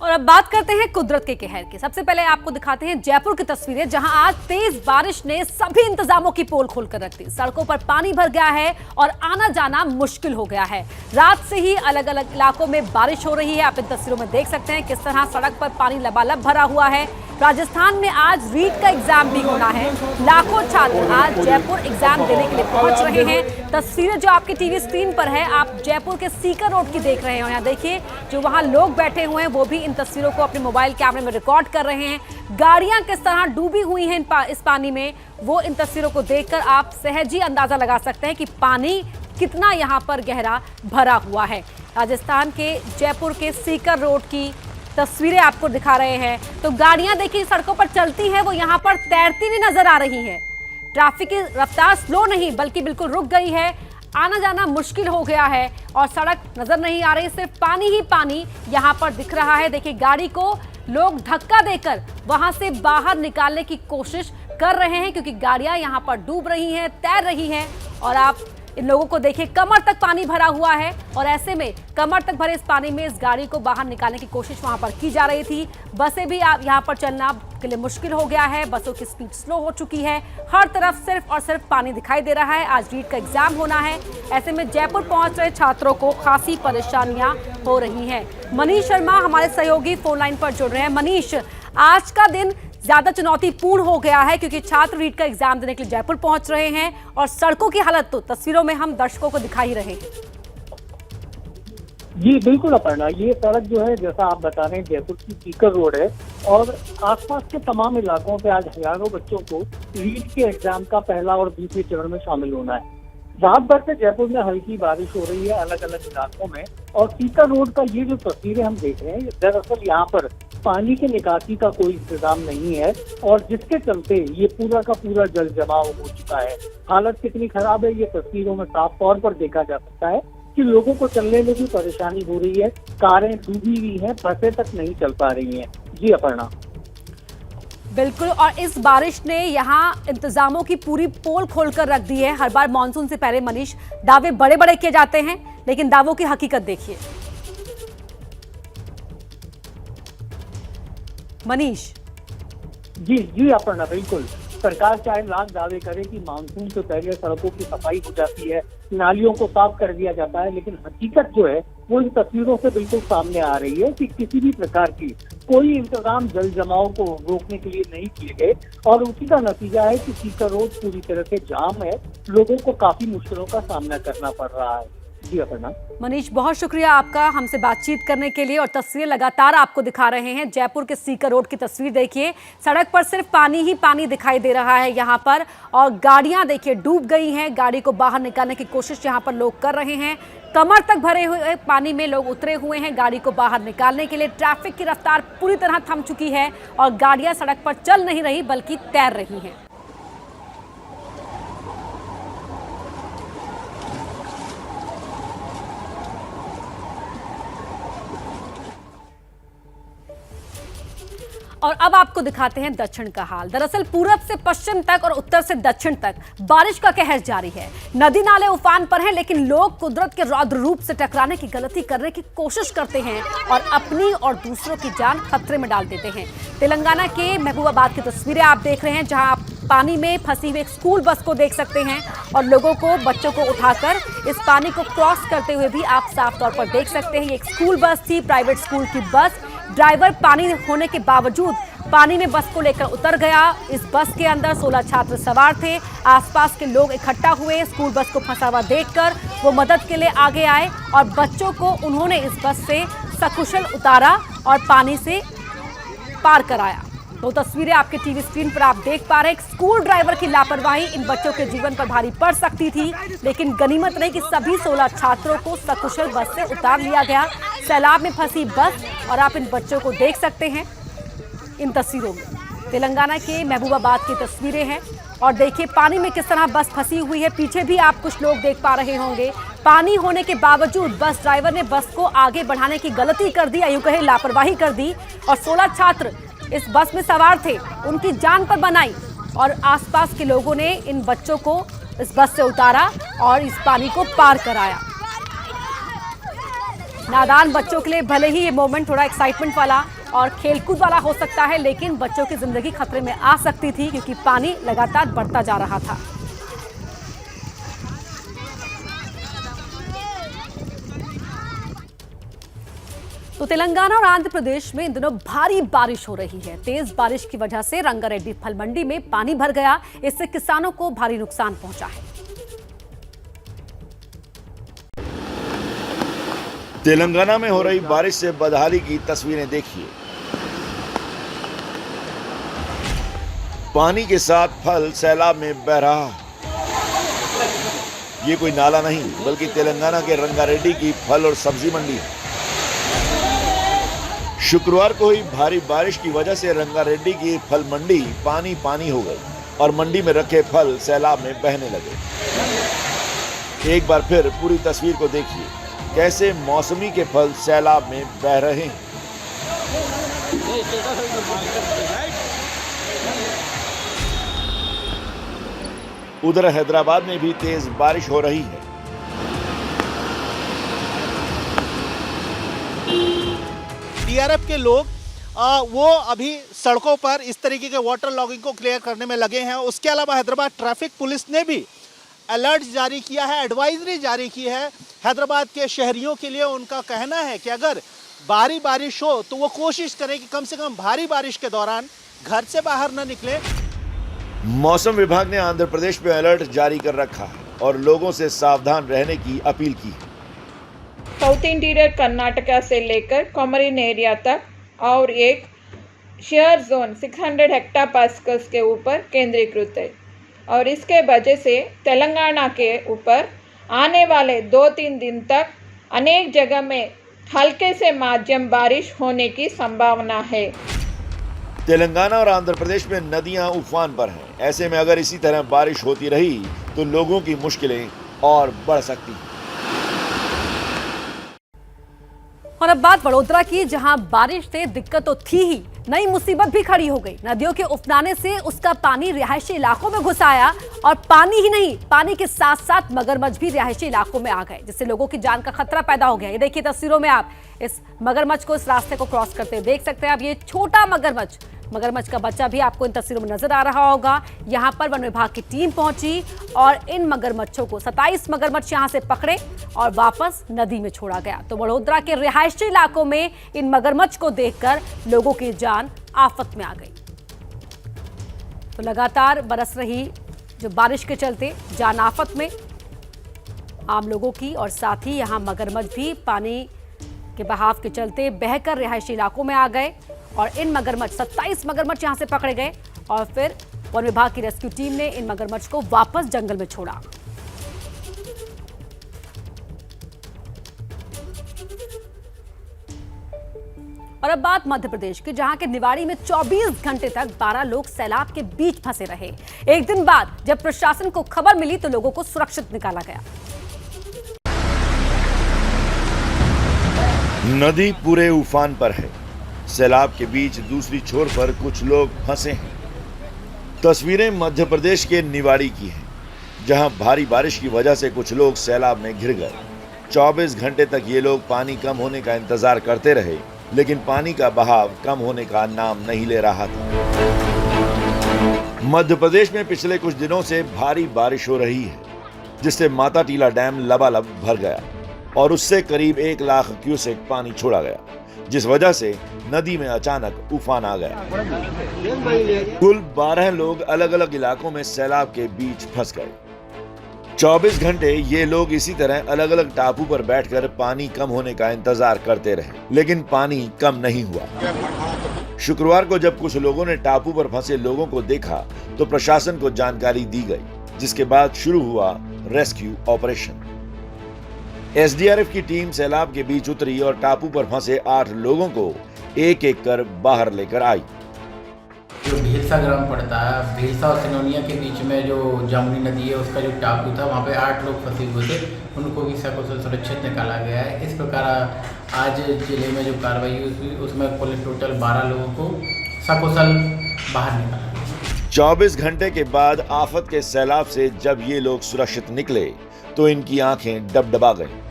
और अब बात करते हैं कुदरत के कहर की। सबसे पहले आपको दिखाते हैं जयपुर की तस्वीरें, जहां आज तेज बारिश ने सभी इंतजामों की पोल खोलकर रख दी। सड़कों पर पानी भर गया है और आना जाना मुश्किल हो गया है। रात से ही अलग अलग इलाकों में बारिश हो रही है। आप इन तस्वीरों में देख सकते हैं किस तरह सड़क पर पानी लबालब भरा हुआ है। राजस्थान में आज रीट का एग्जाम भी होना है। लाखों छात्र आज जयपुर एग्जाम देने के लिए पहुंच रहे हैं। तस्वीरें जो आपकी टीवी स्क्रीन पर है, आप जयपुर के सीकर रोड की देख रहे हैं। यहाँ देखिए जो वहां लोग बैठे हुए हैं वो भी इन तस्वीरों को अपने मोबाइल कैमरे में रिकॉर्ड कर रहे हैं। गाड़ियां किस तरह डूबी हुई हैं इस पानी में, वो इन तस्वीरों को देखकर आप सहज ही अंदाजा लगा सकते हैं कि पानी कितना यहाँ पर गहरा भरा हुआ है। राजस्थान के जयपुर के सीकर रोड की तस्वीरें आपको दिखा रहे हैं। तो गाड़ियां देखिए सड़कों पर चलती हैं, वो यहाँ पर तैरती हुई नजर आ रही हैं। ट्रैफिक की रफ्तार स्लो नहीं बल्कि बिल्कुल रुक गई है। आना जाना मुश्किल हो गया है और सड़क नजर नहीं आ रही, सिर्फ पानी ही पानी यहाँ पर दिख रहा है। देखिए गाड़ी को लोग धक्का देकर वहां से बाहर निकालने की कोशिश कर रहे हैं क्योंकि गाड़ियां यहाँ पर डूब रही हैं, तैर रही हैं। और आप इन लोगों को देखिए कमर तक पानी भरा हुआ है और ऐसे में कमर तक भरे इस पानी में इस गाड़ी को बाहर निकालने की कोशिश वहां पर की जा रही थी। बसें भी आप यहाँ पर चलना के लिए मुश्किल हो गया है। बसों की स्पीड स्लो हो चुकी है। हर तरफ सिर्फ और सिर्फ पानी दिखाई दे रहा है। आज रीट का एग्जाम होना है। ऐसे में जयपुर पहुंच रहे छात्रों को खासी परेशानियां हो रही हैं। मनीष शर्मा हमारे सहयोगी फोन लाइन पर जुड़ रहे हैं। मनीष, आज का दिन ज्यादा चुनौतीपूर्ण हो गया है क्योंकि छात्र रीट का एग्जाम देने के लिए जयपुर पहुंच रहे हैं और सड़कों की हालत तो तस्वीरों में हम दर्शकों को दिखा ही रहे हैं। जी बिल्कुल अपर्णा, ये सड़क जो है जैसा आप बता रहे हैं जयपुर की सीकर रोड है और आसपास के तमाम इलाकों पे आज हजारों बच्चों को रीट के एग्जाम का पहला और दूसरे चरण में शामिल होना है। रात भर से जयपुर में हल्की बारिश हो रही है अलग अलग इलाकों में और सीकर रोड का ये जो तस्वीरें हम देख रहे हैं, दरअसल यहाँ पर पानी के निकासी का कोई इंतजाम नहीं है और जिसके चलते ये पूरा का पूरा जल जमाव हो चुका है। हालत कितनी खराब है ये तस्वीरों में साफ तौर पर देखा जा सकता है कि लोगों को चलने में भी परेशानी हो रही है। कारें डूबी हुई हैं, बसें तक नहीं चल पा रही हैं। जी अपर्णा, बिल्कुल, और इस बारिश ने यहाँ इंतजामों की पूरी पोल खोलकर रख दी है। हर बार मानसून से पहले मनीष दावे बड़े बड़े किए जाते हैं लेकिन दावों की हकीकत देखिए। मनीष जी अपर्णा, बिल्कुल सरकार चाहे लाख दावे करे कि मानसून से पहले सड़कों की सफाई हो जाती है, नालियों को साफ कर दिया जाता है, लेकिन हकीकत जो है वो इन तस्वीरों से बिल्कुल सामने आ रही है कि किसी भी प्रकार की कोई इंतजाम जल जमाव को रोकने के लिए नहीं किए गए और उसी का नतीजा है कि सीकर रोड पूरी तरह से जाम है। लोगों को काफी मुश्किलों का सामना करना पड़ रहा है। जी अपर्णा। मनीष, बहुत शुक्रिया आपका हमसे बातचीत करने के लिए और तस्वीरें लगातार आपको दिखा रहे हैं। जयपुर के सीकर रोड की तस्वीर देखिए, सड़क पर सिर्फ पानी ही पानी दिखाई दे रहा है यहाँ पर और गाड़ियां देखिए डूब गई हैं। गाड़ी को बाहर निकालने की कोशिश यहाँ पर लोग कर रहे हैं। कमर तक भरे हुए पानी में लोग उतरे हुए हैं गाड़ी को बाहर निकालने के लिए। ट्रैफिक की रफ्तार पूरी तरह थम चुकी है और गाड़ियां सड़क पर चल नहीं रही बल्कि तैर रही हैं। और अब आपको दिखाते हैं दक्षिण का हाल। दरअसल पूरब से पश्चिम तक और उत्तर से दक्षिण तक बारिश का कहर जारी है। नदी नाले उफान पर हैं लेकिन लोग कुदरत के रौद्र रूप से टकराने की गलती करने की कोशिश करते हैं और अपनी और दूसरों की जान खतरे में डाल देते हैं। तेलंगाना के महबूबाबाद की तस्वीरें आप देख रहे हैं जहां आप पानी में फंसी हुई एक स्कूल बस को देख सकते हैं और लोगों को, बच्चों को उठाकर इस पानी को क्रॉस करते हुए भी आप साफ तौर पर देख सकते हैं। ये एक स्कूल बस थी, प्राइवेट स्कूल की बस। ड्राइवर पानी होने के बावजूद पानी में बस को लेकर उतर गया। इस बस के अंदर 16 छात्र सवार थे। आसपास के लोग इकट्ठा हुए। स्कूल बस को फंसा हुआ देखकर वो मदद के लिए आगे आए और बच्चों को उन्होंने इस बस से सकुशल उतारा और पानी से पार कराया। तो तस्वीरें आपके टीवी स्क्रीन पर आप देख पा रहे हैं। स्कूल ड्राइवर की लापरवाही इन बच्चों के जीवन पर भारी पड़ सकती थी, लेकिन गनीमत रही कि सभी 16 छात्रों को सकुशल बस से उतार लिया गया। सैलाब में फंसी बस और आप इन बच्चों को देख सकते हैं इन तस्वीरों में। तेलंगाना के महबूबाबाद की तस्वीरें हैं और देखिए पानी में किस तरह बस फंसी हुई है। पीछे भी आप कुछ लोग देख पा रहे होंगे। पानी होने के बावजूद बस ड्राइवर ने बस को आगे बढ़ाने की गलती कर दी, यूं कहे लापरवाही कर दी और 16 छात्र इस बस में सवार थे, उनकी जान पर बनाई और आसपास के लोगों ने इन बच्चों को इस बस से उतारा और इस पानी को पार कराया। नादान बच्चों के लिए भले ही ये मोमेंट थोड़ा एक्साइटमेंट वाला और खेलकूद वाला हो सकता है, लेकिन बच्चों की जिंदगी खतरे में आ सकती थी क्योंकि पानी लगातार बढ़ता जा रहा था। तो तेलंगाना और आंध्र प्रदेश में इन दिनों भारी बारिश हो रही है। तेज बारिश की वजह से रंगारेड्डी फल मंडी में पानी भर गया। इससे किसानों को भारी नुकसान पहुंचा है। तेलंगाना में हो रही बारिश से बदहाली की तस्वीरें देखिए। पानी के साथ फल सैलाब में बह रहा है। ये कोई नाला नहीं बल्कि तेलंगाना के रंगारेड्डी की फल और सब्जी मंडी है। शुक्रवार को हुई भारी बारिश की वजह से रंगारेड्डी की फल मंडी पानी पानी हो गई और मंडी में रखे फल सैलाब में बहने लगे। एक बार फिर पूरी तस्वीर को देखिए, कैसे मौसमी के फल सैलाब में बह रहे हैं। उधर हैदराबाद में भी तेज बारिश हो रही है। डीआरएफ के लोग वो अभी सड़कों पर इस तरीके के वाटर लॉगिंग को क्लियर करने में लगे हैं। उसके अलावा हैदराबाद ट्रैफिक पुलिस ने भी अलर्ट जारी किया है, एडवाइजरी जारी की है हैदराबाद के शहरियों के लिए। उनका कहना है कि अगर भारी बारिश हो तो वो कोशिश करें कि कम से कम भारी बारिश के दौरान घर से बाहर न निकले। मौसम विभाग ने आंध्र प्रदेश में अलर्ट जारी कर रखा है और लोगों से सावधान रहने की अपील की है। साउथ इंटीरियर कर्नाटका से लेकर कोमरिन एरिया तक और एक शेयर जोन 600 हेक्टापास्कल्स के ऊपर केंद्रीकृत है और इसके वजह से तेलंगाना के ऊपर आने वाले 2-3 दिन तक अनेक जगह में हल्के से मध्यम बारिश होने की संभावना है। तेलंगाना और आंध्र प्रदेश में नदियां उफान पर हैं। ऐसे में अगर इसी तरह बारिश होती रही तो लोगों की मुश्किलें और बढ़ सकती हैं। और अब बात वडोदरा की, जहां बारिश से दिक्कत तो थी ही, नई मुसीबत भी खड़ी हो गई। नदियों के उफनाने से उसका पानी रिहायशी इलाकों में घुस आया और पानी ही नहीं, पानी के साथ साथ मगरमच्छ भी रिहायशी इलाकों में आ गए, जिससे लोगों की जान का खतरा पैदा हो गया। ये देखिए तस्वीरों में आप इस मगरमच्छ को इस रास्ते को क्रॉस करते देख सकते हैं। अब ये छोटा मगरमच्छ का बच्चा भी आपको इन तस्वीरों में नजर आ रहा होगा। यहाँ पर वन विभाग की टीम पहुंची और इन मगरमच्छों को 27 मगरमच्छ यहाँ से पकड़े और वापस नदी में छोड़ा गया। तो वडोदरा के रिहायशी इलाकों में इन मगरमच्छ को देखकर लोगों की जान आफत में आ गई। तो लगातार बरस रही जो बारिश के चलते जान आफत में आम लोगों की, और साथ ही यहाँ मगरमच्छ भी पानी के बहाव के चलते बहकर रिहायशी इलाकों में आ गए और इन मगरमच्छ 27 मगरमच्छ यहां से पकड़े गए और फिर वन विभाग की रेस्क्यू टीम ने इन मगरमच्छ को वापस जंगल में छोड़ा। और अब बात मध्य प्रदेश की, जहां के निवाड़ी में 24 घंटे तक 12 लोग सैलाब के बीच फंसे रहे। एक दिन बाद जब प्रशासन को खबर मिली तो लोगों को सुरक्षित निकाला गया। नदी पूरे उफान पर है। सैलाब के बीच दूसरी छोर पर कुछ लोग फंसे हैं। तस्वीरें मध्य प्रदेश के निवाड़ी की हैं, जहां भारी बारिश की वजह से कुछ लोग सैलाब में घिर गए। 24 घंटे तक ये लोग पानी कम होने का इंतजार करते रहे, लेकिन पानी का बहाव कम होने का नाम नहीं ले रहा था। मध्य प्रदेश में पिछले कुछ दिनों से भारी बारिश हो रही है, जिससे माता टीला डैम लबालब भर गया और उससे करीब 1 लाख क्यूसेक पानी छोड़ा गया, जिस वजह से नदी में अचानक उफान आ गया। कुल 12 लोग अलग अलग इलाकों में सैलाब के बीच फंस गए। 24 घंटे ये लोग इसी तरह अलग अलग टापू पर बैठकर पानी कम होने का इंतजार करते रहे, लेकिन पानी कम नहीं हुआ। शुक्रवार को जब कुछ लोगों ने टापू पर फंसे लोगों को देखा तो प्रशासन को जानकारी दी गई, जिसके बाद शुरू हुआ रेस्क्यू ऑपरेशन। एसडीआरएफ की टीम सैलाब के बीच उतरी और टापू पर फंसे 8 लोगों को एक एक कर बाहर लेकर आई। जो भीलसा ग्राम पड़ता है, भीलसा और सिनोनिया के बीच में जो जामुनी नदी है उसका जो टापू था, वहाँ पे 8 लोग फंसे हुए थे, उनको भी सकुशल सुरक्षित निकाला गया है। इस प्रकार आज जिले में जो कार्रवाई हुई उसमें कुल टोटल 12 लोगों को सकुशल बाहर निकाला गया। 24 घंटे के बाद आफत के सैलाब से जब ये लोग सुरक्षित निकले तो इनकी आंखें डबडबा गईं।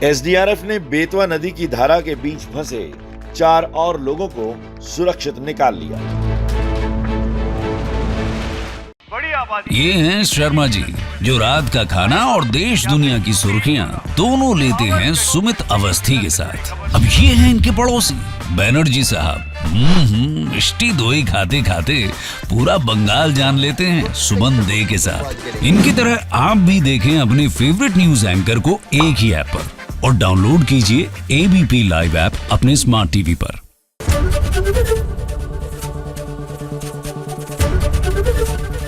एसडीआरएफ ने बेतवा नदी की धारा के बीच फंसे 4 और लोगों को सुरक्षित निकाल लिया। ये हैं शर्मा जी, जो रात का खाना और देश दुनिया की सुर्खियां दोनों लेते हैं सुमित अवस्थी के साथ। अब ये हैं इनके पड़ोसी बनर्जी साहब। मिष्टी दोई खाते खाते पूरा बंगाल जान लेते हैं सुमन दे के साथ। इनकी तरह आप भी देखें अपने फेवरेट न्यूज एंकर को एक ही ऐप पर और डाउनलोड कीजिए एबीपी लाइव ऐप अपने स्मार्ट टीवी पर।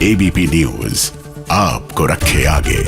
एबीपी न्यूज आपको रखे आगे।